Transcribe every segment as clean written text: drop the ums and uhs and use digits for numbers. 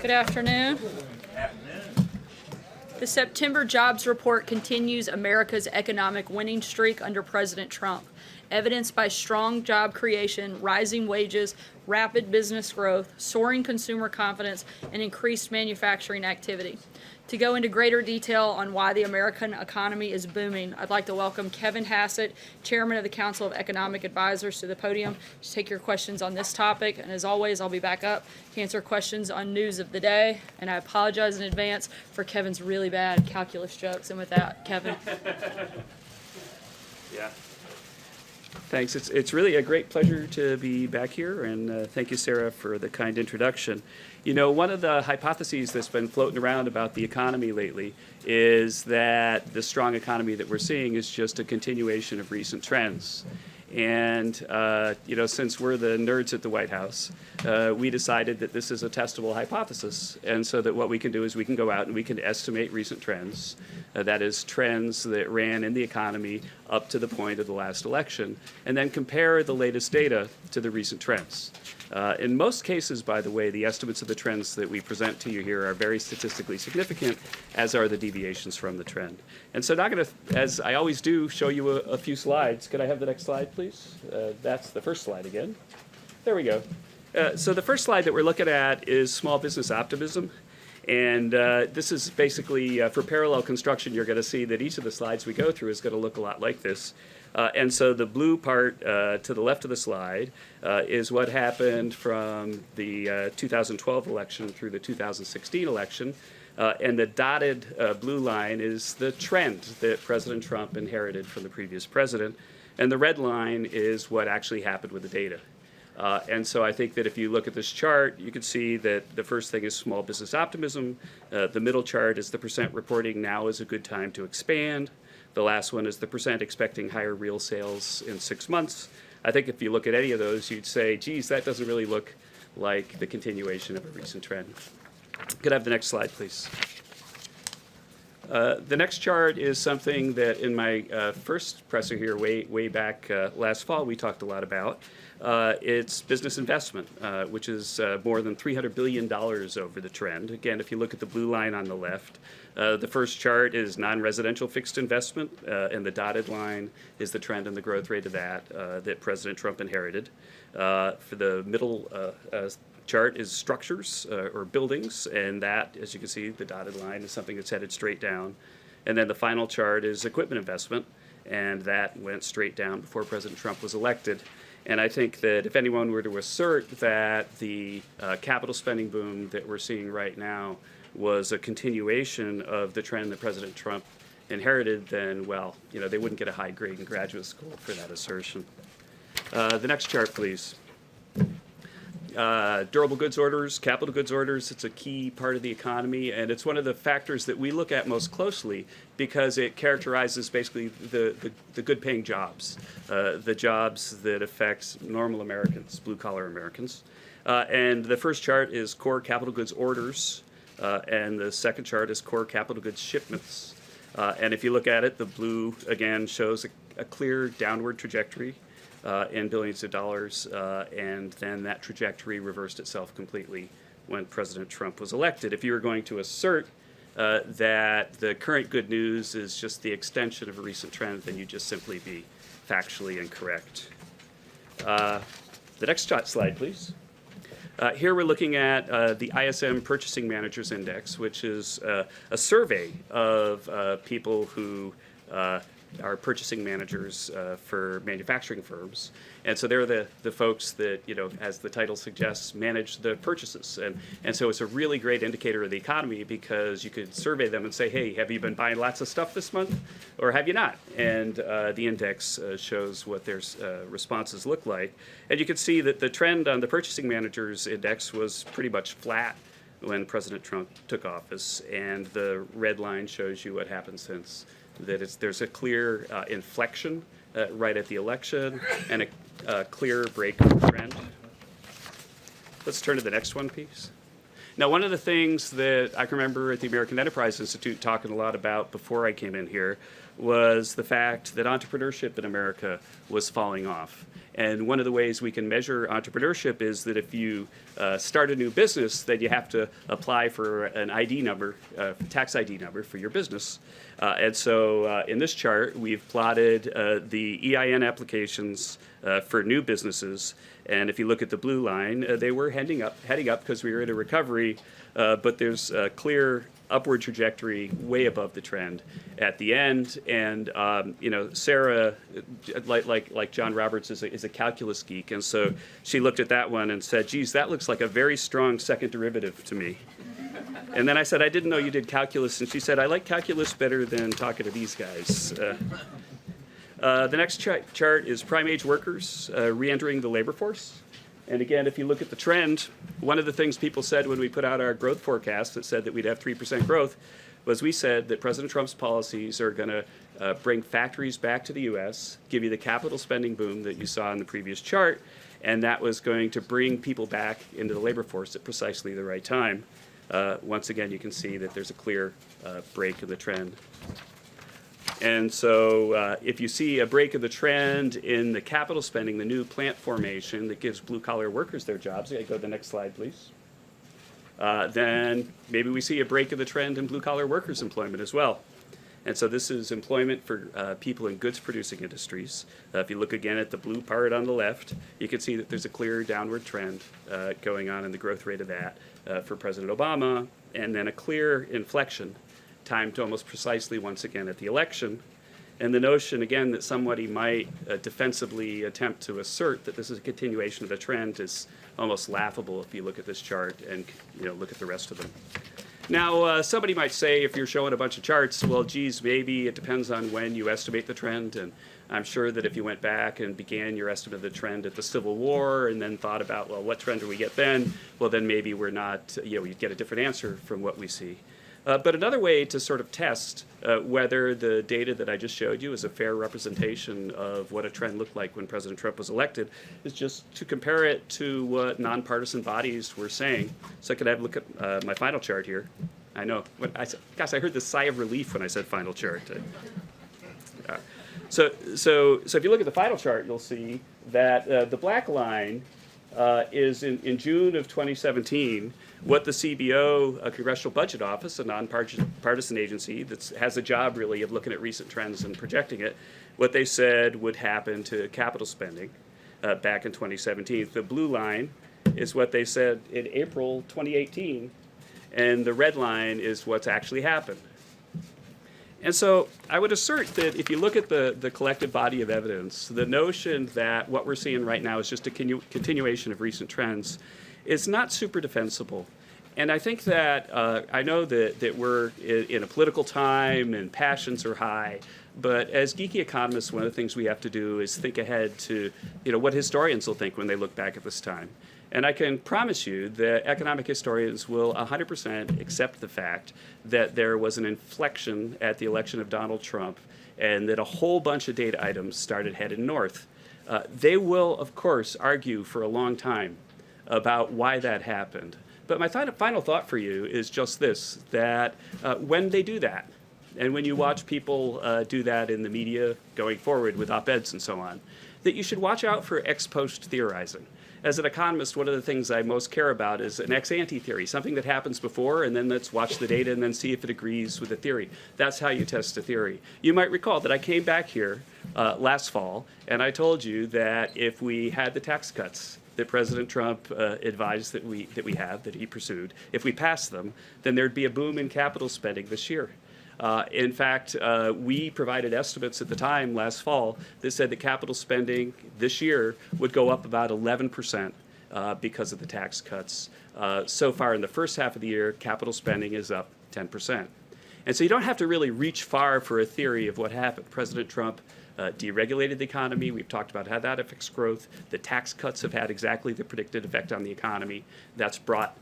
Good afternoon. The September jobs report continues America's economic winning streak under President Trump, evidenced by strong job creation, rising wages, rapid business growth, soaring consumer confidence, and increased manufacturing activity. To go into greater detail on why the American economy is booming, I'd like to welcome Kevin Hassett, Chairman of the Council of Economic Advisors, to the podium to take your questions on this topic. And as always, I'll be back up to answer questions on news of the day. And I apologize in advance for Kevin's really bad calculus jokes. And with that, Kevin. Yeah. Thanks. It's really a great pleasure to be back here, and thank you, Sarah, for the kind introduction. You know, one of the hypotheses that's been floating around about the economy lately is that the strong economy that we're seeing is just a continuation of recent trends. And, you know, since we're the nerds at the White House, we decided that this is a testable hypothesis. And so that what we can do is we can go out and we can estimate recent trends, that is, trends that ran in the economy up to the point of the last election, and then compare the latest data to the recent trends. In most cases, by the way, the estimates of the trends that we present to you here are very statistically significant, as are the deviations from the trend. And so now I'm going to, as I always do, show you a few slides. Could I have the next slide, please? That's the first slide again. There we go. So the first slide that we're looking at is small business optimism. And this is basically, for parallel construction, you're going to see that each of the slides we go through is going to look a lot like this. And so the blue part to the left of the slide is what happened from the 2012 election through the 2016 election. And the dotted blue line is the trend that President Trump inherited from the previous president. And the red line is what actually happened with the data. And so I think that if you look at this chart, you can see that the first thing is small business optimism. The middle chart is the percent reporting now is a good time to expand. The last one is the percent expecting higher real sales in 6 months. I think if you look at any of those, you'd say, geez, that doesn't really look like the continuation of a recent trend. Could I have the next slide, please? The next chart is something that in my first presser here way back last fall we talked a lot about. It's business investment, which is more than $300 billion over the trend. Again, if you look at the blue line on the left, the first chart is non-residential fixed investment, and the dotted line is the trend and the growth rate of that President Trump inherited. For the middle chart is structures or buildings, and that, as you can see, the dotted line is something that's headed straight down. And then the final chart is equipment investment, and that went straight down before President Trump was elected. And I think that if anyone were to assert that the capital spending boom that we're seeing right now was a continuation of the trend that President Trump inherited, then, well, you know, they wouldn't get a high grade in graduate school for that assertion. The next chart, please. Durable goods orders, capital goods orders, it's a key part of the economy, and it's one of the factors that we look at most closely because it characterizes basically the good-paying jobs, the jobs that affect normal Americans, blue-collar Americans. And the first chart is core capital goods orders, and the second chart is core capital goods shipments. And if you look at it, the blue, again, shows a clear downward trajectory in billions of dollars, and then that trajectory reversed itself completely when President Trump was elected. If you were going to assert that the current good news is just the extension of a recent trend, then you'd just simply be factually incorrect. The next slide, please. Here we're looking at the ISM Purchasing Managers Index, which is a survey of people who are purchasing managers for manufacturing firms. And so they're the folks that, you know, as the title suggests, manage the purchases. And so it's a really great indicator of the economy because you could survey them and say, hey, have you been buying lots of stuff this month or have you not? And the index shows what their responses look like. And you can see that the trend on the Purchasing Managers Index was pretty much flat when President Trump took office. And the red line shows you what happened since. That there's a clear inflection right at the election and a clear break of the trend. Let's turn to the next one, please. Now, one of the things that I can remember at the American Enterprise Institute talking a lot about before I came in here was the fact that entrepreneurship in America was falling off. And one of the ways we can measure entrepreneurship is that if you start a new business, then you have to apply for an ID number, tax ID number for your business. And so in this chart, we've plotted the EIN applications for new businesses. And if you look at the blue line, they were heading up because we were in a recovery, but there's a clear upward trajectory way above the trend at the end. And Sarah, like John Roberts, is a calculus geek, and so she looked at that one and said, "Geez, that looks like a very strong second derivative to me." And then I said, "I didn't know you did calculus," and she said, "I like calculus better than talking to these guys." The next chart is prime age workers re-entering the labor force. And again, if you look at the trend, one of the things people said when we put out our growth forecast that said that we'd have 3% growth was we said that President Trump's policies are going to bring factories back to the U.S., give you the capital spending boom that you saw in the previous chart, and that was going to bring people back into the labor force at precisely the right time. Once again, you can see that there's a clear break in the trend. And so if you see a break of the trend in the capital spending, the new plant formation that gives blue-collar workers their jobs, go to the next slide, please, then maybe we see a break of the trend in blue-collar workers' employment as well. And so this is employment for people in goods-producing industries. If you look again at the blue part on the left, you can see that there's a clear downward trend going on in the growth rate of that for President Obama, and then a clear inflection timed almost precisely once again at the election. And the notion, again, that somebody might defensively attempt to assert that this is a continuation of the trend is almost laughable if you look at this chart and look at the rest of them. Now, somebody might say, if you're showing a bunch of charts, well, geez, maybe it depends on when you estimate the trend. And I'm sure that if you went back and began your estimate of the trend at the Civil War and then thought about, well, what trend do we get then? Well, then maybe we're not, you'd get a different answer from what we see. But another way to sort of test whether the data that I just showed you is a fair representation of what a trend looked like when President Trump was elected is just to compare it to what nonpartisan bodies were saying. So I could have a look at my final chart here. I know. Gosh, I heard this sigh of relief when I said final chart. So if you look at the final chart, you'll see that the black line is in June of 2017, what the CBO, a Congressional Budget Office, a nonpartisan agency that has a job really of looking at recent trends and projecting it, what they said would happen to capital spending back in 2017. The blue line is what they said in April 2018, and the red line is what's actually happened. And so I would assert that if you look at the collective body of evidence, the notion that what we're seeing right now is just a continuation of recent trends is not super defensible. And I think that I know that we're in a political time and passions are high, but as geeky economists, one of the things we have to do is think ahead to what historians will think when they look back at this time. And I can promise you that economic historians will 100% accept the fact that there was an inflection at the election of Donald Trump and that a whole bunch of data items started heading north. They will, of course, argue for a long time about why that happened. But my final thought for you is just this, that when they do that, and when you watch people do that in the media going forward with op-eds and so on, that you should watch out for ex post theorizing. As an economist, one of the things I most care about is an ex-ante theory, something that happens before, and then let's watch the data and then see if it agrees with the theory. That's how you test a theory. You might recall that I came back here last fall, and I told you that if we had the tax cuts that President Trump advised that he pursued, if we passed them, then there'd be a boom in capital spending this year. In fact, we provided estimates at the time last fall that said that capital spending this year would go up about 11% because of the tax cuts. So far in the first half of the year, capital spending is up 10%. And so you don't have to really reach far for a theory of what happened. President Trump deregulated the economy. We've talked about how that affects growth. The tax cuts have had exactly the predicted effect on the economy. That's brought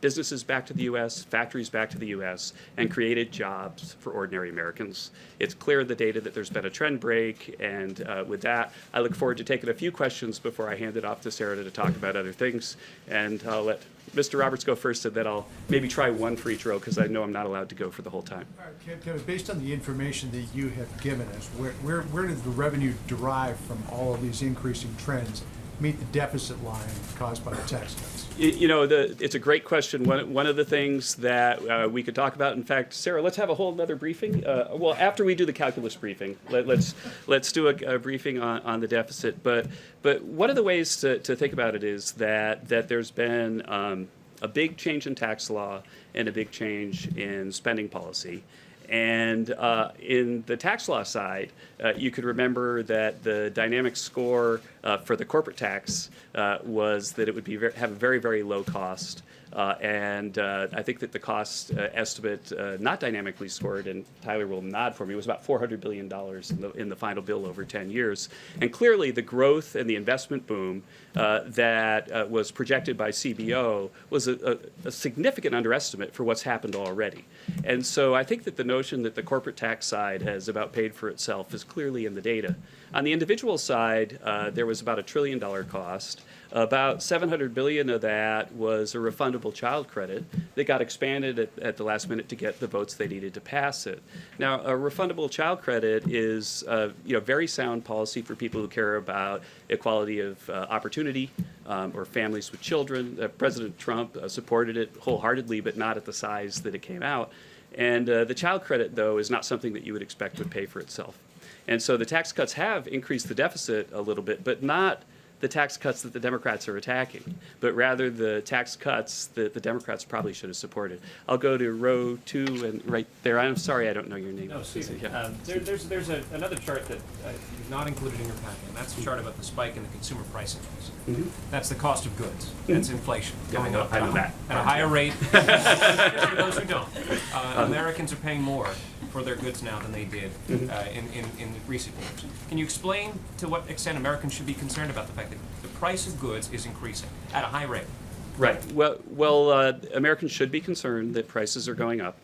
businesses back to the U.S., factories back to the U.S., and created jobs for ordinary Americans. It's clear in the data that there's been a trend break, and with that, I look forward to taking a few questions before I hand it off to Sarah to talk about other things, and I'll let Mr. Roberts go first, and then I'll maybe try one for each row because I know I'm not allowed to go for the whole time. All right, Kevin, based on the information that you have given us, where did the revenue derive from all of these increasing trends meet the deficit line caused by the tax cuts? It's a great question. One of the things that we could talk about, in fact, Sarah, let's have a whole other briefing. Well, after we do the calculus briefing, let's do a briefing on the deficit. But one of the ways to think about it is that there's been a big change in tax law and a big change in spending policy. And in the tax law side, you could remember that the dynamic score for the corporate tax was that it would have a very, very low cost. And I think that the cost estimate, not dynamically scored, and Tyler will nod for me, was about $400 billion in the final bill over 10 years. And clearly, the growth and the investment boom that was projected by CBO was a significant underestimate for what's happened already. And so I think that the notion that the corporate tax side has about paid for itself is clearly in the data. On the individual side, there was about $1 trillion cost. About $700 billion of that was a refundable child credit that got expanded at the last minute to get the votes they needed to pass it. Now, a refundable child credit is very sound policy for people who care about equality of opportunity or families with children. President Trump supported it wholeheartedly, but not at the size that it came out. And the child credit, though, is not something that you would expect would pay for itself. And so the tax cuts have increased the deficit a little bit, but not the tax cuts that the Democrats are attacking, but rather the tax cuts that the Democrats probably should have supported. I'll go to row 2 and right there. I'm sorry, I don't know your name. No, Stephen. Yeah. There's another chart that you've not included in your packet, and that's a chart about the spike in the consumer price index. Mm-hmm. That's the cost of goods. That's inflation going up I know that. at a higher rate. For those who don't, Americans are paying more for their goods now than they did in recent years. Can you explain to what extent Americans should be concerned about the fact that the price of goods is increasing at a high rate? Right. Well, Americans should be concerned that prices are going up.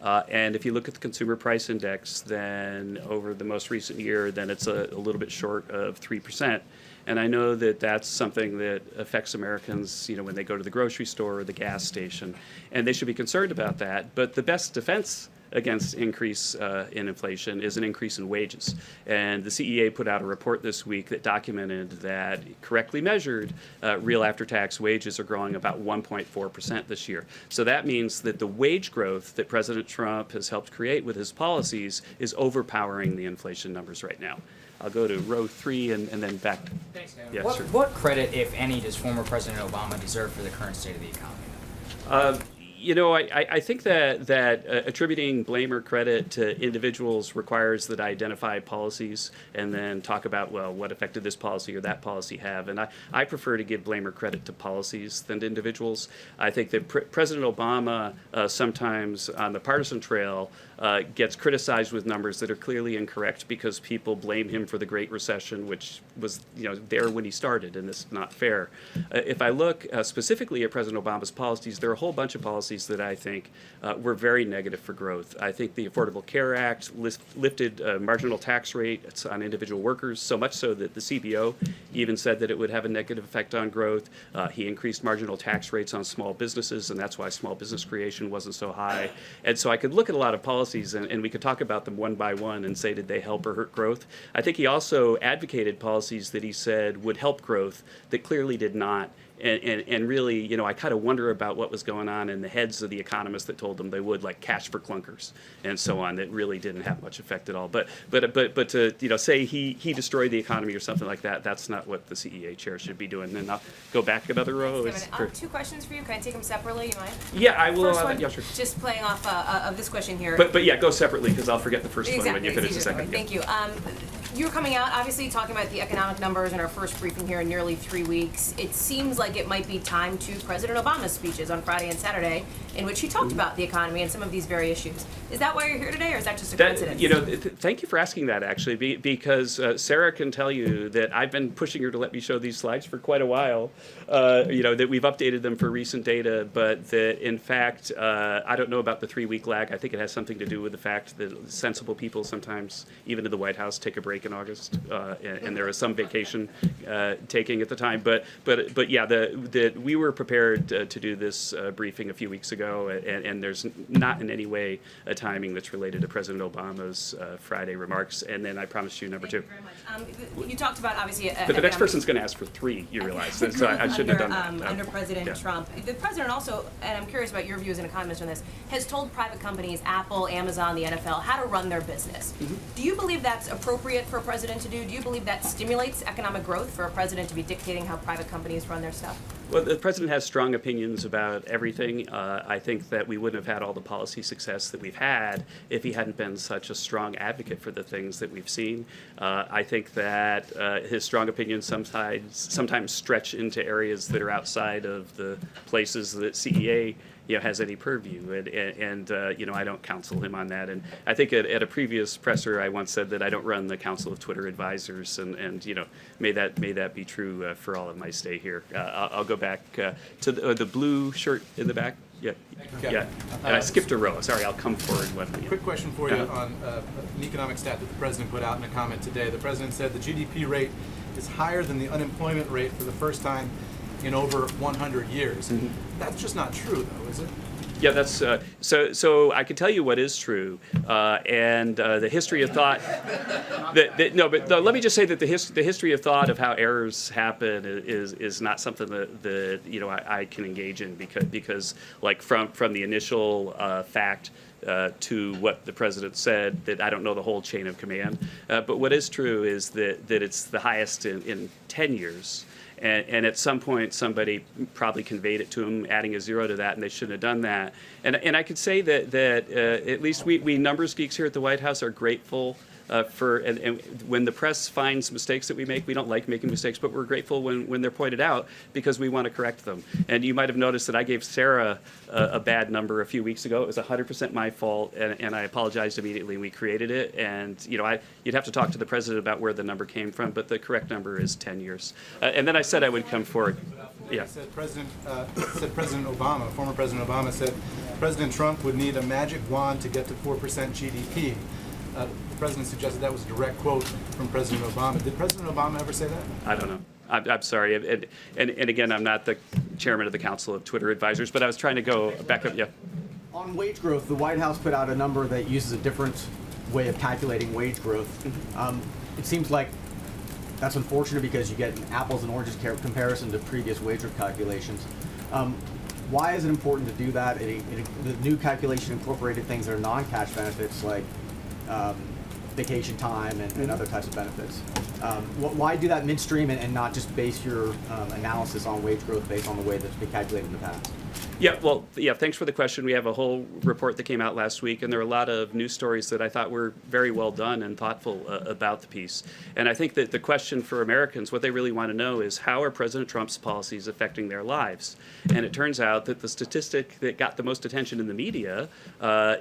And if you look at the consumer price index, then over the most recent year, then it's a little bit short of 3%. And I know that that's something that affects Americans, when they go to the grocery store or the gas station, and they should be concerned about that. But the best defense against increase in inflation is an increase in wages. And the CEA put out a report this week that documented that, correctly measured, real after-tax wages are growing about 1.4% this year. So that means that the wage growth that President Trump has helped create with his policies is overpowering the inflation numbers right now. I'll go to row 3 and then back. Thanks, Kevin. Yeah, what, sure. what credit, if any, does former President Obama deserve for the current state of the economy? I think that attributing blame or credit to individuals requires that I identify policies and then talk about, well, what effect did this policy or that policy have? And I prefer to give blame or credit to policies than to individuals. I think that President Obama sometimes on the partisan trail gets criticized with numbers that are clearly incorrect because people blame him for the Great Recession, which was there when he started, and this is not fair. If I look specifically at President Obama's policies, there are a whole bunch of policies that I think were very negative for growth. I think the Affordable Care Act lifted marginal tax rates on individual workers, so much so that the CBO even said that it would have a negative effect on growth. He increased marginal tax rates on small businesses, and that's why small business creation wasn't so high. And so I could look at a lot of policies, and we could talk about them one by one and say, did they help or hurt growth? I think he also advocated policies that he said would help growth that clearly did not. And really, I kind of wonder about what was going on in the heads of the economists that told them they would, like cash for clunkers and so on, that really didn't have much effect at all. But to say he destroyed the economy or something like that, that's not what the CEA chair should be doing. And I'll go back another row. Thanks, Kevin. Two questions for you. Can I take them separately? You mind? Yeah, I will. First one, Yeah, sure. just playing off of this question here. But yeah, go separately because I'll forget the first one when you it's finish the easier second. that way. Thank you. You're coming out, obviously, talking about the economic numbers in our first briefing here in nearly 3 weeks. It seems like it might be time to President Obama's speeches on Friday and Saturday, in which he talked about the economy and some of these very issues. Is that why you're here today, or is that just a coincidence? Thank you for asking that, actually, because Sarah can tell you that I've been pushing her to let me show these slides for quite a while. That we've updated them for recent data, but that in fact, I don't know about the 3-week lag. I think it has something to do with the fact that sensible people sometimes, even in the White House, take a break in August, and there was some vacation taking at the time. But yeah, we were prepared to do this briefing a few weeks ago, and there's not in any way a timing that's related to President Obama's Friday remarks. And then I promised you number two. Thank you very much. You talked about obviously. But the next person's going to ask for three. You realize, so I shouldn't have done that. Under President Yeah. Trump, the president also, and I'm curious about your view as an economist on this, has told private companies, Apple, Amazon, the NFL, how to run their business. Do you believe that's appropriate for a president to do? Do you believe that stimulates economic growth for a president to be dictating how private companies run their stuff? Well, the president has strong opinions about everything. I think that we wouldn't have had all the policy success that we've had if he hadn't been such a strong advocate for the things that we've seen. I think that his strong opinions sometimes stretch into areas that are outside of the places that CEA has any purview, and I don't counsel him on that. And I think at a previous presser, I once said that I don't run the Council of Twitter Advisors, and may that be true for all of my stay here. I'll go back to the blue shirt in the back. Yeah, yeah. And I skipped a row. Sorry, I'll come forward when. Quick question for you on an economic stat that the president put out in a comment today. The president said the GDP rate is higher than the unemployment rate for the first time in over 100 years. Mm-hmm. That's just not true, though, is it? Yeah, that's so. I can tell you what is true, and the history of thought. Let me just say that the history of thought of how errors happen is not something that I can engage in because like from the initial fact. To what the president said, that I don't know the whole chain of command. But what is true is that it's the highest in 10 years. And at some point, somebody probably conveyed it to him, adding a zero to that, and they shouldn't have done that. And I could say that at least we numbers geeks here at the White House are grateful and when the press finds mistakes that we make, we don't like making mistakes, but we're grateful when they're pointed out because we want to correct them. And you might have noticed that I gave Sarah a bad number a few weeks ago. It was 100% my fault, and I apologized immediately. We created it, and you'd have to talk to the president about where the number came from, but the correct number is 10 years. And then I said I would come forward. Yeah. Said President Obama, former President Obama said President Trump would need a magic wand to get to 4% GDP. The president suggested that was a direct quote from President Obama. Did President Obama ever say that? I don't know. I'm sorry. And again, I'm not the chairman of the Council of Twitter Advisors, but I was trying to go back up. Yeah. On wage growth, the White House put out a number that uses a different way of calculating wage growth. It seems like that's unfortunate because you get an apples and oranges comparison to previous wage growth calculations. Why is it important to do that? The new calculation incorporated things that are non-cash benefits like vacation time and other types of benefits. Why do that midstream and not just base your analysis on wage growth based on the way that's been calculated in the past? Yeah, well, yeah, thanks for the question. We have a whole report that came out last week, and there are a lot of news stories that I thought were very well done and thoughtful about the piece. And I think that the question for Americans, what they really want to know is how are President Trump's policies affecting their lives? And it turns out that the statistic that got the most attention in the media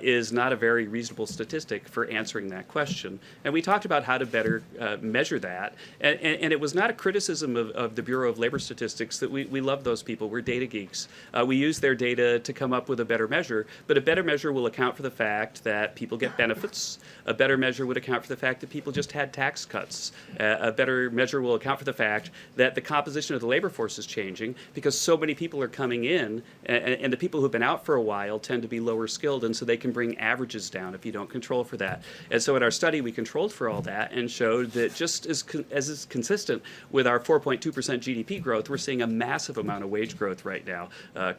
is not a very reasonable statistic for answering that question. And we talked about how to better measure that. And it was not a criticism of the Bureau of Labor Statistics that we love those people. We're data geeks. We use their data to come up with a better measure, but a better measure will account for the fact that people get benefits. A better measure would account for the fact that people just had tax cuts. A better measure will account for the fact that the composition of the labor force is changing because so many people are coming in, and the people who've been out for a while tend to be lower skilled, and so they can bring averages down if you don't control for that. And so in our study, we controlled for all that and showed that just as is consistent with our 4.2% GDP growth, we're seeing a massive amount of wage growth right now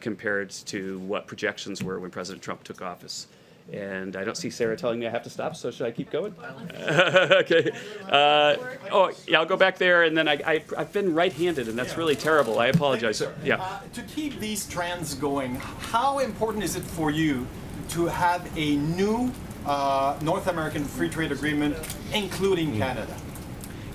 compared to what projections were when President Trump took office. And I don't see Sarah telling me I have to stop, so should I keep going? Okay. Yeah, I'll go back there, and then I've been right-handed, and that's really terrible. I apologize. Yeah. To keep these trends going, how important is it for you to have a new North American free trade agreement, including Canada?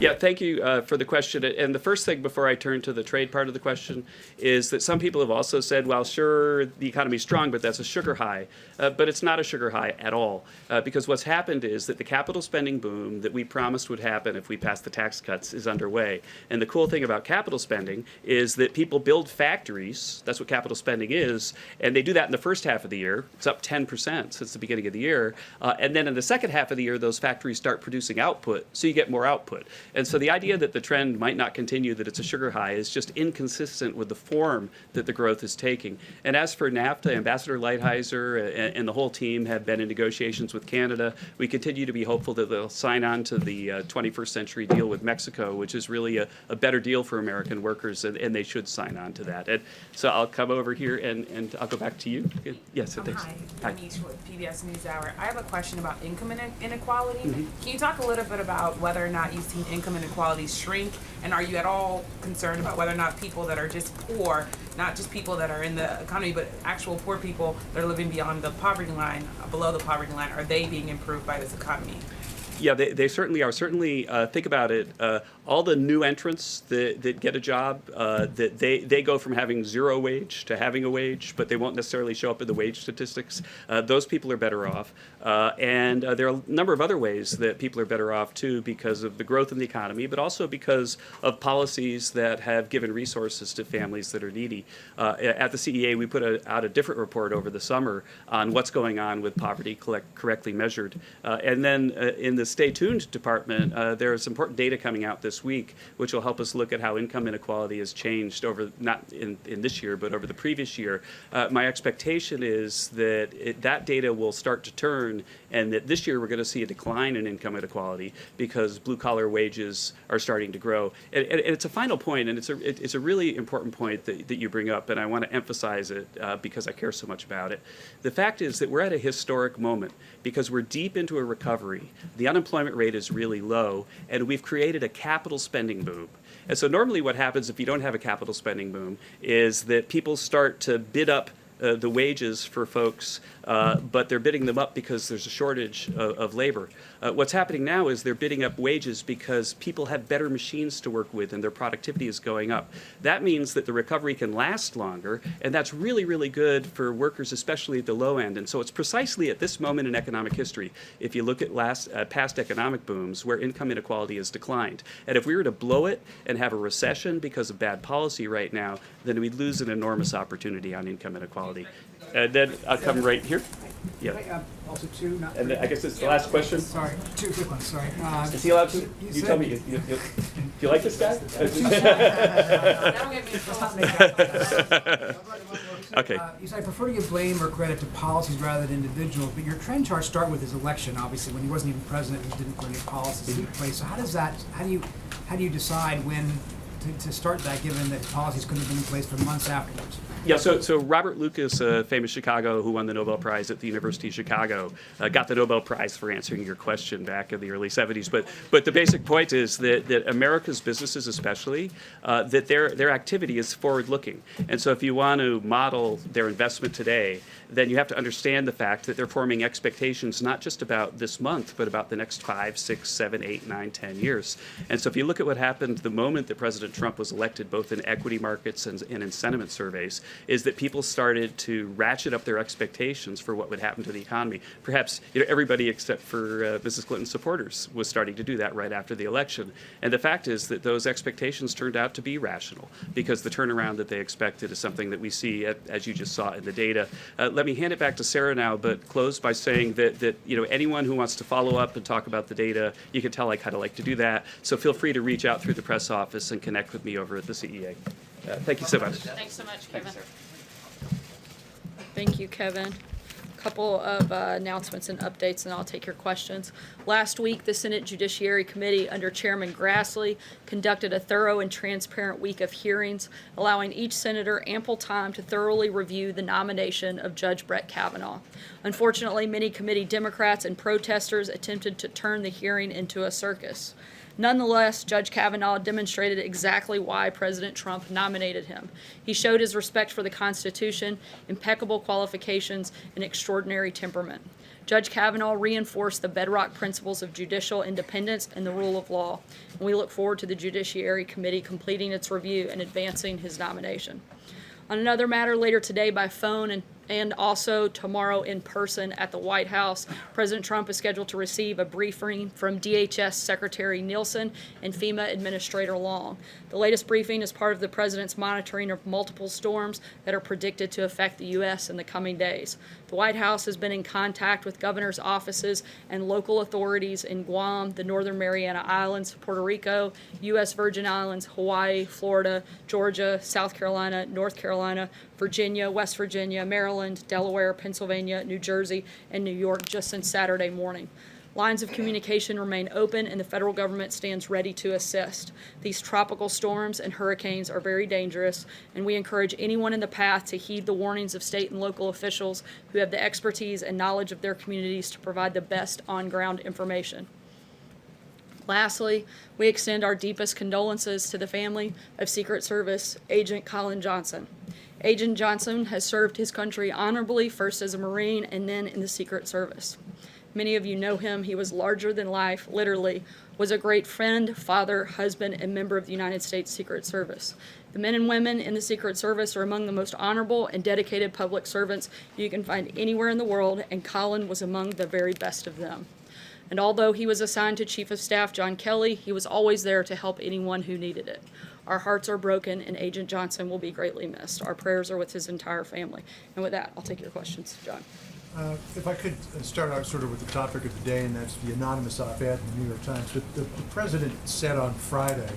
Yeah, thank you for the question. And the first thing before I turn to the trade part of the question is that some people have also said, well, sure, the economy's strong, but that's a sugar high. But it's not a sugar high at all. Because what's happened is that the capital spending boom that we promised would happen if we passed the tax cuts is underway. And the cool thing about capital spending is that people build factories. That's what capital spending is. And they do that in the first half of the year. It's up 10% since the beginning of the year. And then in the second half of the year, those factories start producing output. So you get more output. And so the idea that the trend might not continue, that it's a sugar high, is just inconsistent with the form that the growth is taking. And as for NAFTA, Ambassador Lighthizer and the whole team have been in negotiations with Canada. We continue to be hopeful that they'll sign on to the 21st century deal with Mexico, which is really a better deal for American workers, and they should sign on to that. And so I'll come over here and I'll go back to you. Yes, thanks. Hi, Denise with PBS NewsHour. I have a question about income inequality. Can you talk a little bit about whether or not you've seen income inequality shrink, and are you at all concerned about whether or not people that are just poor, not just people that are in the economy, but actual poor people that are living beyond the poverty line, below the poverty line, are they being improved by this economy? Yeah, they certainly are. Certainly, think about it. All the new entrants that get a job, that they go from having zero wage to having a wage, but they won't necessarily show up in the wage statistics. Those people are better off. And there are a number of other ways that people are better off, too, because of the growth in the economy, but also because of policies that have given resources to families that are needy. At the CEA, we put out a different report over the summer on what's going on with poverty correctly measured. And then in the Stay Tuned department, there's important data coming out this week, which will help us look at how income inequality has changed over, not in this year, but over the previous year. My expectation is that that data will start to turn, and that this year we're going to see a decline in income inequality because blue-collar wages are starting to grow. And it's a final point, and it's a really important point that you bring up, and I want to emphasize it because I care so much about it. The fact is that we're at a historic moment because we're deep into a recovery. The unemployment rate is really low, and we've created a capital spending boom. And so normally what happens if you don't have a capital spending boom is that people start to bid up the wages for folks, but they're bidding them up because there's a shortage of labor. What's happening now is they're bidding up wages because people have better machines to work with and their productivity is going up. That means that the recovery can last longer, and that's really, really good for workers, especially at the low end. And so it's precisely at this moment in economic history, if you look at past economic booms, where income inequality has declined. And if we were to blow it and have a recession because of bad policy right now, then we'd lose an enormous opportunity on income inequality. And then I'll come right here. Yeah. Also two, not And three. I guess it's the last question. Sorry, two quick ones, sorry. Is he allowed to? You said- tell me. Do you like this guy? Okay. You said I prefer to give blame or credit to policies rather than individuals, but your trend charts start with his election, obviously, when he wasn't even president and didn't put any policies in place. So how do you decide when to start that, given that policies couldn't have been in place for months afterwards? Yeah, so Robert Lucas, famous Chicago, who won the Nobel Prize at the University of Chicago, got the Nobel Prize for answering your question back in the early 70s. But the basic point is that America's businesses especially, that their activity is forward-looking. And so if you want to model their investment today, then you have to understand the fact that they're forming expectations not just about this month, but about the next 5, 6, 7, 8, 9, 10 years. And so if you look at what happened the moment that President Trump was elected, both in equity markets and in sentiment surveys, is that people started to ratchet up their expectations for what would happen to the economy. Perhaps everybody except for Mrs. Clinton's supporters was starting to do that right after the election. And the fact is that those expectations turned out to be rational because the turnaround that they expected is something that we see, as you just saw in the data. Let me hand it back to Sarah now, but close by saying that anyone who wants to follow up and talk about the data, you can tell I kind of like to do that. So feel free to reach out through the press office and connect with me over at the CEA. Thank you so much. Thanks so much, Kevin. Thank you, Kevin. Couple of announcements and updates, and I'll take your questions. Last week, the Senate Judiciary Committee, under Chairman Grassley, conducted a thorough and transparent week of hearings, allowing each senator ample time to thoroughly review the nomination of Judge Brett Kavanaugh. Unfortunately, many committee Democrats and protesters attempted to turn the hearing into a circus. Nonetheless, Judge Kavanaugh demonstrated exactly why President Trump nominated him. He showed his respect for the Constitution, impeccable qualifications, and extraordinary temperament. Judge Kavanaugh reinforced the bedrock principles of judicial independence and the rule of law, and we look forward to the Judiciary Committee completing its review and advancing his nomination. On another matter, later today by phone and also tomorrow in person at the White House, President Trump is scheduled to receive a briefing from DHS Secretary Nielsen and FEMA Administrator Long. The latest briefing is part of the President's monitoring of multiple storms that are predicted to affect the U.S. in the coming days. The White House has been in contact with governors' offices and local authorities in Guam, the Northern Mariana Islands, Puerto Rico, U.S. Virgin Islands, Hawaii, Florida, Georgia, South Carolina, North Carolina, Virginia, West Virginia, Maryland, Delaware, Pennsylvania, New Jersey, and New York just since Saturday morning. Lines of communication remain open, and the federal government stands ready to assist. These tropical storms and hurricanes are very dangerous, and we encourage anyone in the path to heed the warnings of state and local officials who have the expertise and knowledge of their communities to provide the best on-ground information. Lastly, we extend our deepest condolences to the family of Secret Service Agent Colin Johnson. Agent Johnson has served his country honorably, first as a Marine and then in the Secret Service. Many of you know him. He was larger than life, literally, was a great friend, father, husband, and member of the United States Secret Service. The men and women in the Secret Service are among the most honorable and dedicated public servants you can find anywhere in the world, and Colin was among the very best of them. And although he was assigned to Chief of Staff John Kelly, he was always there to help anyone who needed it. Our hearts are broken, and Agent Johnson will be greatly missed. Our prayers are with his entire family. And with that, I'll take your questions. John. If I could start out sort of with the topic of the day, and that's the anonymous op-ed in the New York Times. The president said on Friday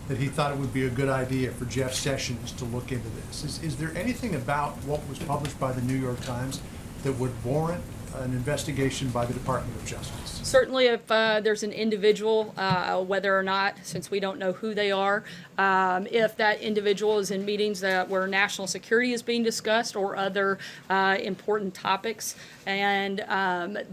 that he thought it would be a good idea for Jeff Sessions to look into this. Is there anything about what was published by the New York Times that would warrant an investigation by the Department of Justice? Certainly, if there's an individual, whether or not, since we don't know who they are, if that individual is in meetings where national security is being discussed or other important topics, and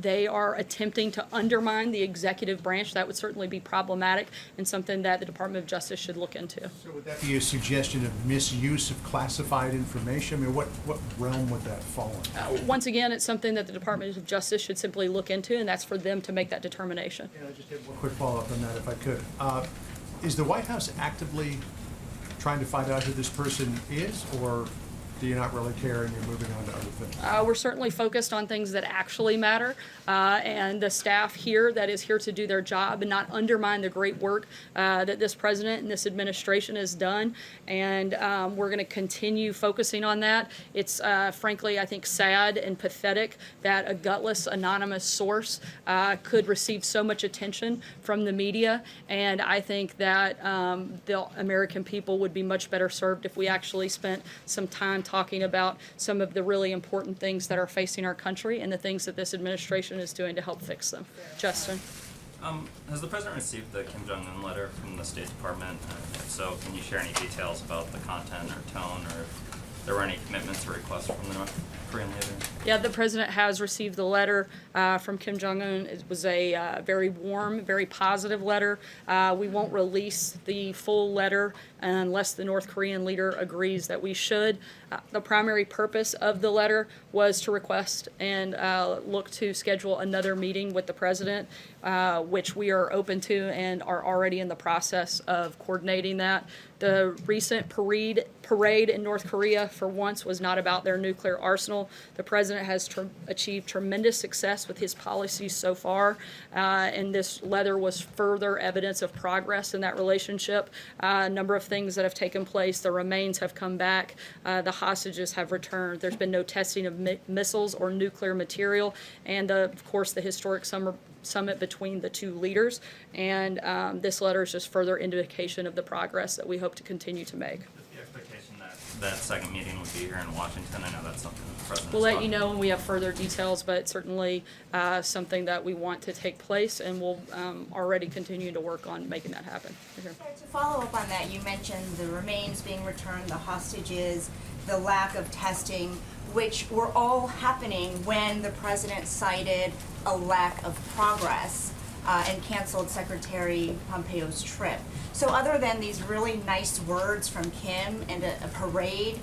they are attempting to undermine the executive branch, that would certainly be problematic and something that the Department of Justice should look into. So would that be a suggestion of misuse of classified information? I mean, what realm would that fall in? Once again, it's something that the Department of Justice should simply look into, and that's for them to make that determination. I just have one quick follow-up on that, if I could. Is the White House actively trying to find out who this person is, or do you not really care and you're moving on to other things? We're certainly focused on things that actually matter, and the staff here that is here to do their job and not undermine the great work that this president and this administration has done. And we're going to continue focusing on that. It's frankly, I think, sad and pathetic that a gutless, anonymous source could receive so much attention from the media. And I think that the American people would be much better served if we actually spent some time talking about some of the really important things that are facing our country and the things that this administration is doing to help fix them. Justin. Has the president received the Kim Jong-un letter from the State Department? If so, can you share any details about the content or tone, or if there were any commitments or requests from the North Korean leader? Yeah, the president has received the letter from Kim Jong-un. It was a very warm, very positive letter. We won't release the full letter unless the North Korean leader agrees that we should. The primary purpose of the letter was to request and look to schedule another meeting with the president, which we are open to and are already in the process of coordinating that. The recent parade in North Korea, for once, was not about their nuclear arsenal. The president has achieved tremendous success with his policies so far, and this letter was further evidence of progress in that relationship. A number of things that have taken place. The remains have come back. The hostages have returned. There's been no testing of missiles or nuclear material, and of course the historic summit between the two leaders. And this letter is just further indication of the progress that we hope to continue to make. The expectation that second meeting would be here in Washington. I know that's something the president. We'll let you know when we have further details, but certainly something that we want to take place, and we'll already continue to work on making that happen. To follow up on that, you mentioned the remains being returned, the hostages, the lack of testing, which were all happening when the president cited a lack of progress. and canceled Secretary Pompeo's trip. So other than these really nice words from Kim and a parade,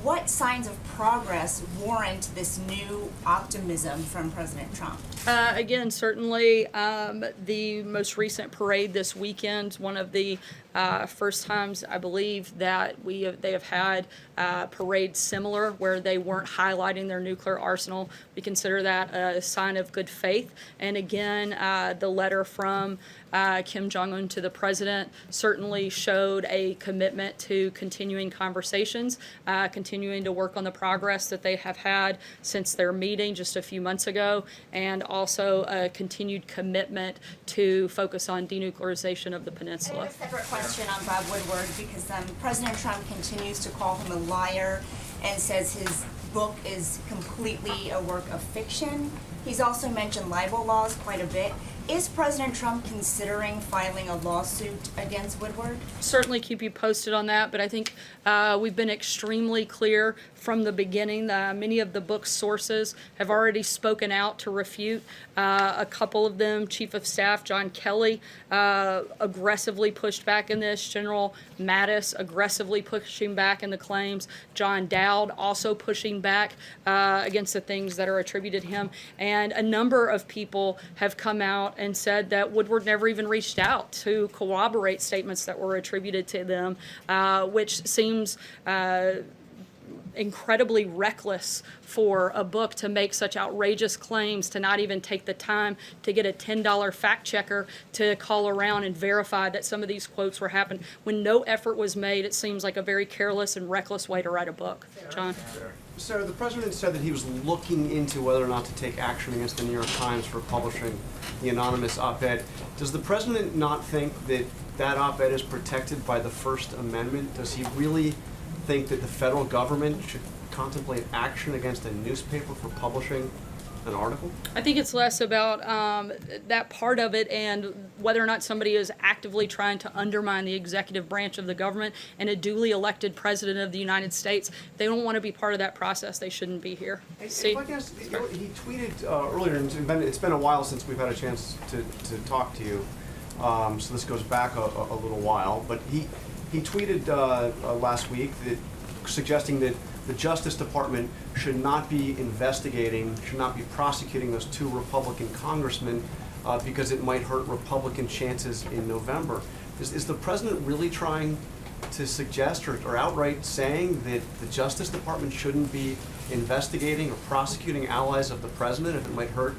what signs of progress warrant this new optimism from President Trump? Again, certainly the most recent parade this weekend, one of the first times I believe that they have had parades similar where they weren't highlighting their nuclear arsenal. We consider that a sign of good faith. And again, the letter from Kim Jong-un to the president certainly showed a commitment to continuing conversations, continuing to work on the progress that they have had since their meeting just a few months ago, and also a continued commitment to focus on denuclearization of the I peninsula. have a separate question on Bob Woodward because President Trump continues to call him a liar and says his book is completely a work of fiction. He's also mentioned libel laws quite a bit. Is President Trump considering filing a lawsuit against Woodward? Certainly keep you posted on that, but I think we've been extremely clear from the beginning. Many of the book's sources have already spoken out to refute. A couple of them, Chief of Staff John Kelly, aggressively pushed back in this. General Mattis aggressively pushing back in the claims. John Dowd also pushing back against the things that are attributed to him. And a number of people have come out and said that Woodward never even reached out to corroborate statements that were attributed to them, which seems incredibly reckless for a book to make such outrageous claims, to not even take the time to get a $10 fact checker to call around and verify that some of these quotes were happened. When no effort was made, it seems like a very careless and reckless way to write a book. John? Sarah, the president said that he was looking into whether or not to take action against the New York Times for publishing the anonymous op-ed. Does the president not think that that op-ed is protected by the First Amendment? Does he really think that the federal government should contemplate action against a newspaper for publishing an article? I think it's less about that part of it and whether or not somebody is actively trying to undermine the executive branch of the government and a duly elected president of the United States. If they don't want to be part of that process, they shouldn't be here. If I can ask, he tweeted earlier, and it's been a while since we've had a chance to talk to you, so this goes back a little while, but he tweeted last week that suggesting that the Justice Department should not be investigating, should not be prosecuting those two Republican congressmen because it might hurt Republican chances in November. Is the president really trying to suggest or outright saying that the Justice Department shouldn't be investigating or prosecuting allies of the president if it might hurt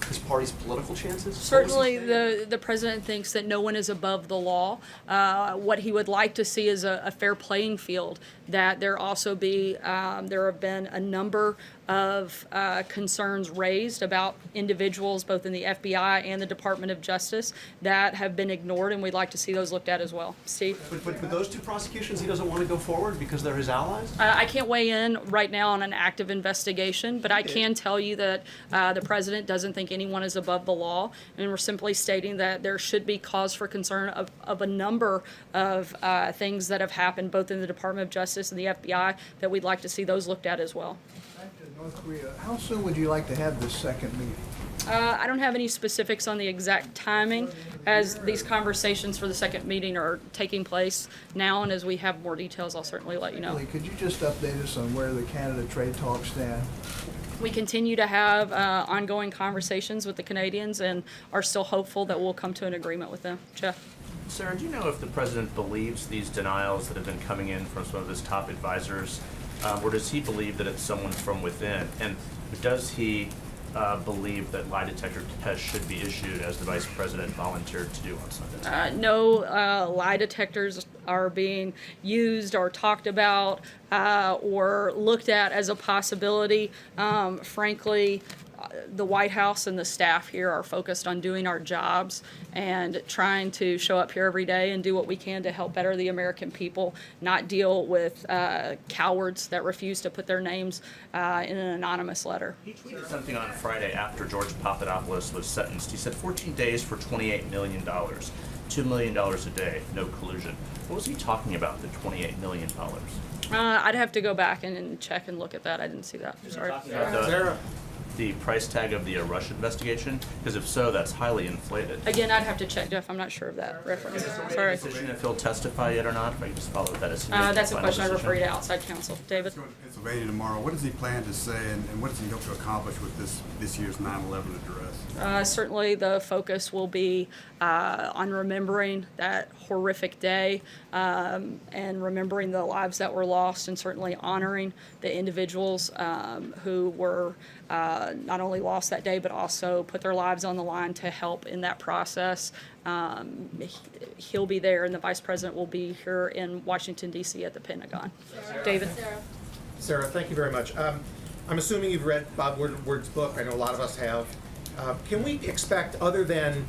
his party's political chances? Certainly, the president thinks that no one is above the law. What he would like to see is a fair playing field, that there also be, there have been a number of concerns raised about individuals both in the FBI and the Department of Justice that have been ignored, and we'd like to see those looked at as well. Steve? But those two prosecutions, he doesn't want to go forward because they're his allies? I can't weigh in right now on an active investigation, but I can tell you that the president doesn't think anyone is above the law, and we're simply stating that there should be cause for concern of a number of things that have happened both in the Department of Justice and the FBI that we'd like to see those looked at as well. Back to North Korea, how soon would you like to have this second meeting? I don't have any specifics on the exact timing as these conversations for the second meeting are taking place now, and as we have more details, I'll certainly let you know. Could you just update us on where the Canada trade talks stand? We continue to have ongoing conversations with the Canadians and are still hopeful that we'll come to an agreement with them. Jeff? Sarah, do you know if the president believes these denials that have been coming in from some of his top advisors, or does he believe that it's someone from within? And does he believe that lie detector tests should be issued as the vice president volunteered to do on Sunday? No lie detectors are being used or talked about or looked at as a possibility. Frankly, the White House and the staff here are focused on doing our jobs and trying to show up here every day and do what we can to help better the American people, not deal with cowards that refuse to put their names in an anonymous letter. He tweeted something on Friday after George Papadopoulos was sentenced. He said 14 days for $28 million, $2 million a day, no collusion. What was he talking about, the $28 million? I'd have to go back and check and look at that. I didn't see that. Sorry. Sarah, the price tag of the Rush investigation? Because if so, that's highly inflated. Again, I'd have to check, Jeff. I'm not sure of that reference. Sorry. Decision if he'll testify yet or not? If I can just follow that as That's a question I refer you to outside counsel. David? Pennsylvania tomorrow. What does he plan to say, and what does he hope to accomplish with this year's 9/11 address? Certainly the focus will be on remembering that horrific day and remembering the lives that were lost, and certainly honoring the individuals who were not only lost that day but also put their lives on the line to help in that process. He'll be there, and the Vice President will be here in Washington, D.C. at the Pentagon. David? Sarah, thank you very much. I'm assuming you've read Bob Woodward's book. I know a lot of us have. Can we expect, other than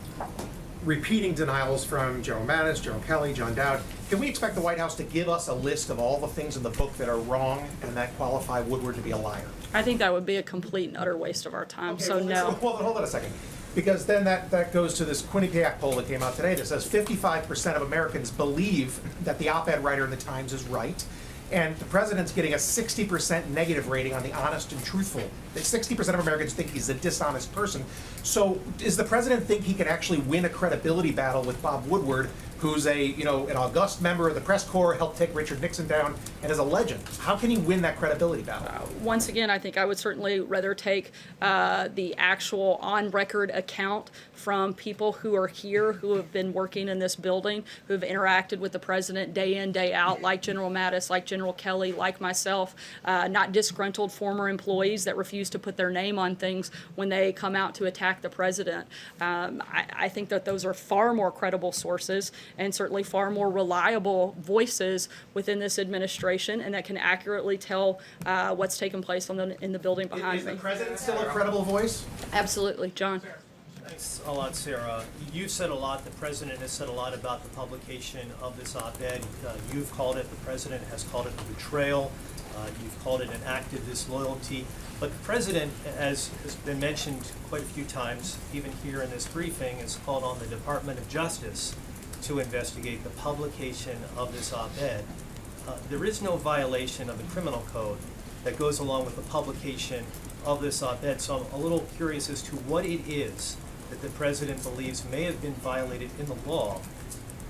repeating denials from General Mattis, General Kelly, John Dowd, can we expect the White House to give us a list of all the things in the book that are wrong and that qualify Woodward to be a liar? I think that would be a complete and utter waste of our time, so no. Hold on a second. Because then that goes to this Quinnipiac poll that came out today that says 55% of Americans believe that the op-ed writer in the Times is right. And the president's getting a 60% negative rating on the honest and truthful. 60% of Americans think he's a dishonest person. So does the president think he can actually win a credibility battle with Bob Woodward, who's an august member of the press corps, helped take Richard Nixon down, and is a legend? How can he win that credibility battle? Once again, I think I would certainly rather take the actual on-record account from people who are here, who have been working in this building, who have interacted with the president day in, day out, like General Mattis, like General Kelly, like myself, not disgruntled former employees that refuse to put their name on things when they come out to attack the president. I think that those are far more credible sources and certainly far more reliable voices within this administration, and that can accurately tell what's taken place in the building behind me. Is the president still a credible voice? Absolutely. John? Thanks a lot, Sarah. You've said a lot, the president has said a lot about the publication of this op-ed. You've called it, the president has called it a betrayal. You've called it an act of disloyalty. But the president, as has been mentioned quite a few times, even here in this briefing, has called on the Department of Justice to investigate the publication of this op-ed. There is no violation of the criminal code that goes along with the publication of this op-ed, so I'm a little curious as to what it is that the president believes may have been violated in the law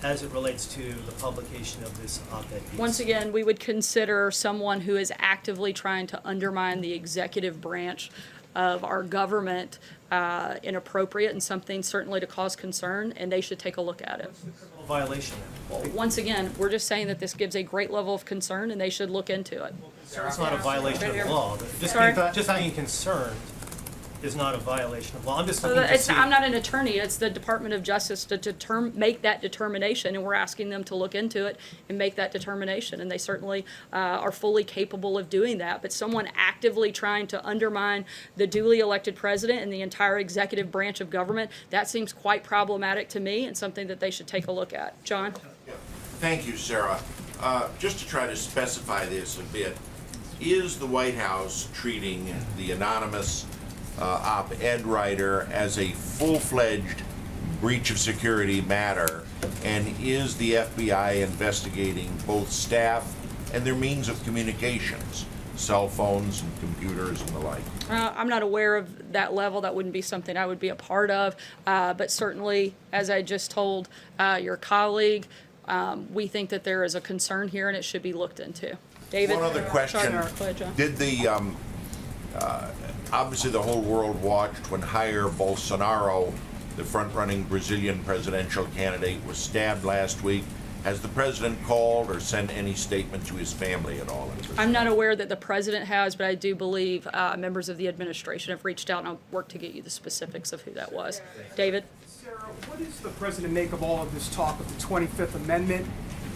as it relates to the publication of this op-ed piece. Once again, we would consider someone who is actively trying to undermine the executive branch of our government inappropriate and something certainly to cause concern, and they should take a look at it. Violation. Well, once again, we're just saying that this gives a great level of concern, and they should look into it. It's not a violation of the law. Just being concerned is not a violation of law. I'm just looking to see. I'm not an attorney. It's the Department of Justice to make that determination, and we're asking them to look into it and make that determination. And they certainly are fully capable of doing that. But someone actively trying to undermine the duly elected president and the entire executive branch of government, that seems quite problematic to me and something that they should take a look at. John? Thank you, Sarah. Just to try to specify this a bit, is the White House treating the anonymous op-ed writer as a full-fledged breach of security matter, and is the FBI investigating both staff and their means of communications, cell phones and computers and the like? I'm not aware of that level. That wouldn't be something I would be a part of, but certainly, as I just told your colleague, we think that there is a concern here and it should be looked into. David? One other question. Go ahead, John. Did the obviously the whole world watched when Jair Bolsonaro, the front-running Brazilian presidential candidate, was stabbed last week. Has the president called or sent any statement to his family at all? I'm not aware that the president has, but I do believe members of the administration have reached out, and I'll work to get you the specifics of who that was. David? Sarah, what does the president make of all of this talk of the 25th Amendment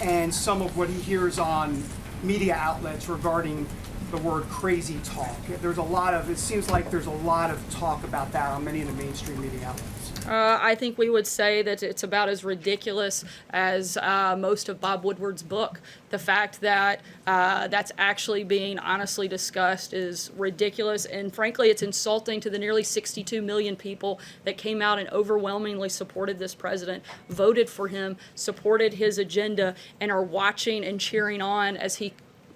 and some of what he hears on media outlets regarding the word crazy talk? It seems like there's a lot of talk about that on many of the mainstream media outlets. I think we would say that it's about as ridiculous as most of Bob Woodward's book. The fact that that's actually being honestly discussed is ridiculous, and frankly, it's insulting to the nearly 62 million people that came out and overwhelmingly supported this president, voted for him, supported his agenda, and are watching and cheering on as he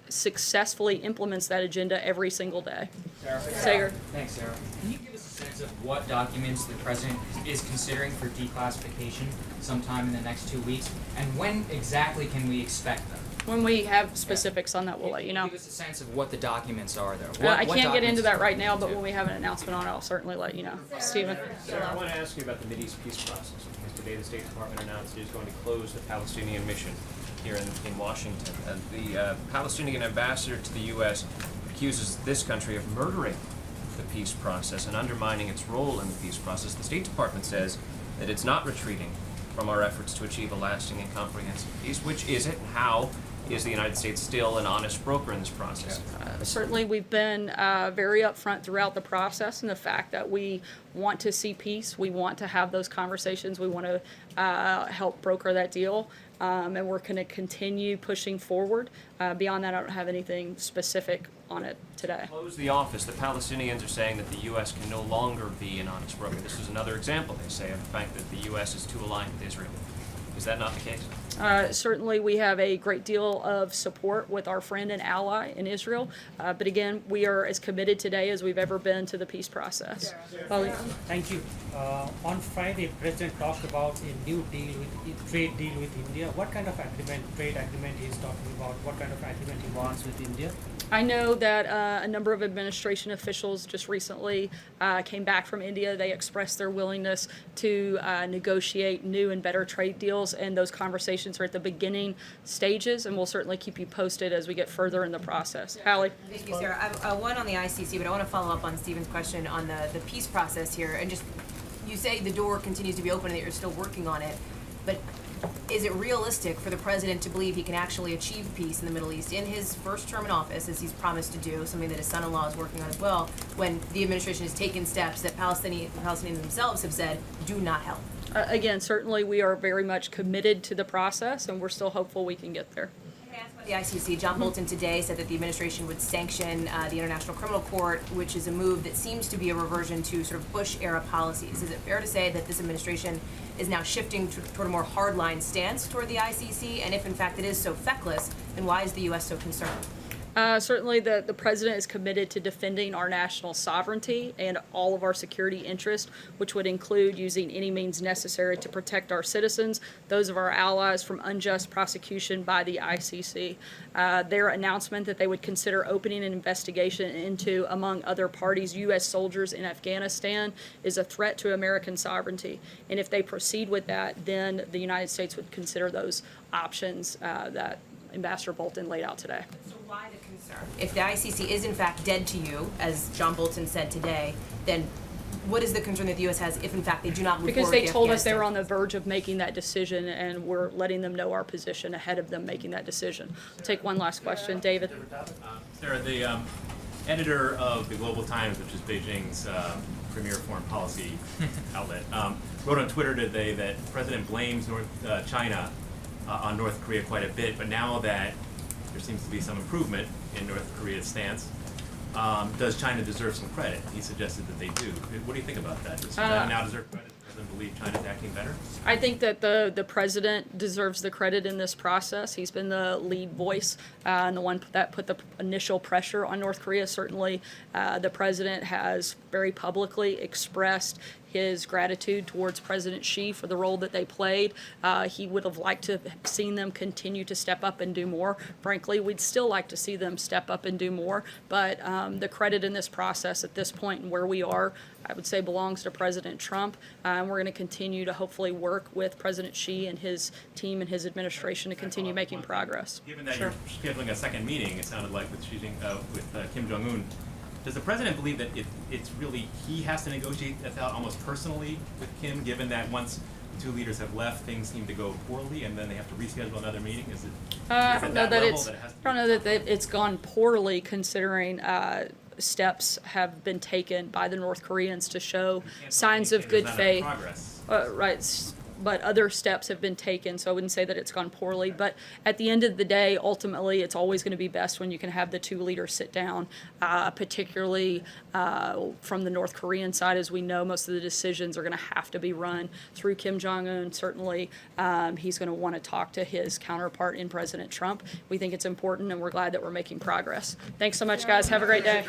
successfully implements that agenda every single day. Sarah. Sager. Thanks, Sarah. Can you give us a sense of what documents the president is considering for declassification sometime in the next 2 weeks? And when exactly can we expect them? When we have specifics on that, we'll let you know. Give us a sense of what the documents are, though. I What can't get into documents- that right now, but when we have an announcement on it, I'll certainly let you know. Stephen? Sarah, I want to ask you about the Mideast peace process. Because today the State Department announced it is going to close the Palestinian mission here in Washington. And the Palestinian ambassador to the U.S. accuses this country of murdering the peace process and undermining its role in the peace process. The State Department says that it's not retreating from our efforts to achieve a lasting and comprehensive peace. Which is it? How is the United States still an honest broker in this process? Certainly, we've been very upfront throughout the process in the fact that we want to see peace. We want to have those conversations. We want to help broker that deal. And we're going to continue pushing forward. Beyond that, I don't have anything specific on it today. Close the office. The Palestinians are saying that the U.S. can no longer be an honest broker. This is another example, they say, of the fact that the U.S. is too aligned with Israel. Is that not the case? Certainly, we have a great deal of support with our friend and ally in Israel. But again, we are as committed today as we've ever been to the peace process. Thank you. On Friday, President talked about a new trade deal with India. What kind of trade agreement he's talking about? What kind of agreement he wants with India? I know that a number of administration officials just recently came back from India. They expressed their willingness to negotiate new and better trade deals, and those conversations are at the beginning stages, and we'll certainly keep you posted as we get further in the process. Hallie? Thank you, Sarah. I have one on the ICC, but I want to follow up on Stephen's question on the peace process here. And just, you say the door continues to be open and that you're still working on it, but is it realistic for the president to believe he can actually achieve peace in the Middle East in his first term in office, as he's promised to do, something that his son-in-law is working on as well, when the administration has taken steps that Palestinians themselves have said do not help? Again, certainly we are very much committed to the process, and we're still hopeful we can get there. The ICC, John Bolton today said that the administration would sanction the International Criminal Court, which is a move that seems to be a reversion to sort of Bush-era policies. Is it fair to say that this administration is now shifting toward a more hardline stance toward the ICC? And if, in fact, it is so feckless, then why is the U.S. so concerned? Certainly, the president is committed to defending our national sovereignty and all of our security interests, which would include using any means necessary to protect our citizens, those of our allies, from unjust prosecution by the ICC. Their announcement that they would consider opening an investigation into, among other parties, U.S. soldiers in Afghanistan is a threat to American sovereignty. And if they proceed with that, then the United States would consider those options that Ambassador Bolton laid out today. So why the concern? If the ICC is in fact dead to you, as John Bolton said today, then what is the concern that the U.S. has if in fact they do not move Because forward they with told us they Afghanistan? were on the verge of making that decision, and we're letting them know our position ahead of them making that decision. I'll take one last question. David? Sarah, the editor of the Global Times, which is Beijing's premier foreign policy outlet, wrote on Twitter today that the president blames China on North Korea quite a bit, but now that there seems to be some improvement in North Korea's stance, does China deserve some credit? He suggested that they do. What do you think about that? Does China now deserve credit? Does the president believe China's acting better? I think that the president deserves the credit in this process. He's been the lead voice and the one that put the initial pressure on North Korea. Certainly, the president has very publicly expressed his gratitude towards President Xi for the role that they played. He would have liked to have seen them continue to step up and do more. Frankly, we'd still like to see them step up and do more, but the credit in this process at this point and where we are, I would say, belongs to President Trump. And we're going to continue to hopefully work with President Xi and his team and his administration to continue making progress. Given that you're scheduling a second meeting, it sounded like with Kim Jong-un, does the president believe that it's really he has to negotiate this out almost personally with Kim, given that once the two leaders have left, things seem to go poorly, and then they have to reschedule another meeting? Is it? I don't know that it's gone poorly, considering steps have been taken by the North Koreans to show signs of good faith. Progress. Right. but other steps have been taken, so I wouldn't say that it's gone poorly. But at the end of the day, ultimately, it's always going to be best when you can have the two leaders sit down, particularly from the North Korean side. As we know, most of the decisions are going to have to be run through Kim Jong-un. Certainly, he's going to want to talk to his counterpart in President Trump. We think it's important, and we're glad that we're making progress. Thanks so much, guys. Have a great day.